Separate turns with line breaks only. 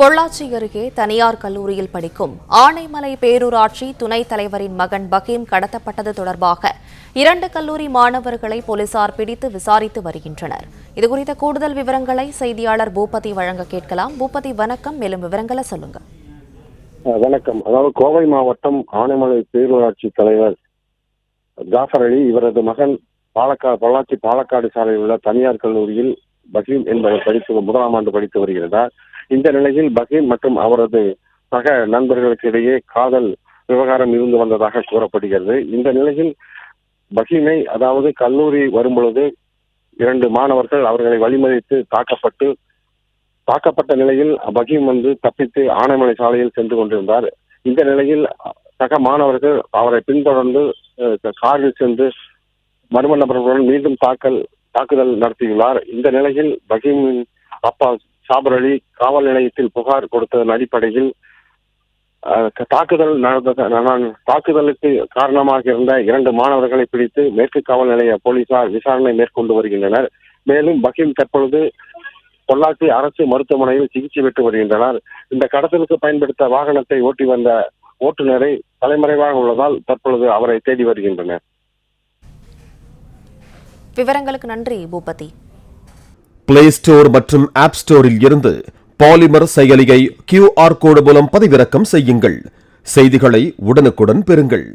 பொள்ளாச்சி அருகே தனியார் கல்லூரியில் படிக்கும் ஆனைமலை பேரூராட்சி துணைத் தலைவரின் மகன் பகீம் கடத்தப்பட்டது தொடர்பாக 2 கல்லூரி மாணவர்களை போலீசார் பிடித்து விசாரித்து வருகின்றனர். இதுகுறித்த கூடுதல் விவரங்களை செய்தியாளர் பூபதி வழங்க கேட்கலாம். பூபதி, வணக்கம். மேலும் விவரங்களை சொல்லுங்க.
வணக்கம். அதாவது கோவை மாவட்டம் ஆனைமலை பேரூராட்சி தலைவர் ஜாஃபர் அலி இவரது மகன் பொள்ளாச்சி பாலக்காடு சாலையில் உள்ள தனியார் கல்லூரியில் பகீம் என்பவர் முதலாம் ஆண்டு படித்து வருகிறார். இந்த நிலையில் பகீம் மற்றும் அவரது சக நண்பர்களுக்கு இடையே காதல் விவகாரம் இருந்து வந்ததாக கூறப்படுகிறது. இந்த நிலையில் பகீமை, அதாவது கல்லூரி வரும்பொழுது 2 மாணவர்கள் அவர்களை வழிமறித்து தாக்கப்பட்ட நிலையில் பகீம் தப்பித்து ஆனைமலை சாலையில் சென்று கொண்டிருந்தார். இந்த நிலையில் சக மாணவர்கள் அவரை பின்தொடர்ந்து காரில் சென்று மர்ம நபர்களுடன் மீண்டும் தாக்குதல் நடத்தியுள்ளார். இந்த நிலையில் பகீமின் அப்பா ஜாஃபர் அலி காவல் நிலையத்தில் புகார் கொடுத்ததன் அடிப்படையில் தாக்குதலுக்கு காரணமாக இருந்த 2 மாணவர்களை பிடித்து மேற்கு காவல் நிலைய போலீசார் விசாரணை மேற்கொண்டு வருகின்றனர். மேலும் பகீம் தற்பொழுது பொள்ளாச்சி அரசு மருத்துவமனையில் சிகிச்சை பெற்று வருகின்றனர். இந்த கடத்தலுக்கு பயன்படுத்த வாகனத்தை ஓட்டி வந்த ஓட்டுநரை தலைமறைவாக உள்ளதால் தற்பொழுது அவரை தேடி வருகின்றனர்.
விவரங்களுக்கு நன்றி பூபதி.
பிளே ஸ்டோர் மற்றும் ஆப் ஸ்டோரில் இருந்து பாலிமர் செயலியை QR கோடு மூலம் பதிவிறக்கம் செய்யுங்கள். செய்திகளை உடனுக்குடன் பெறுங்கள்.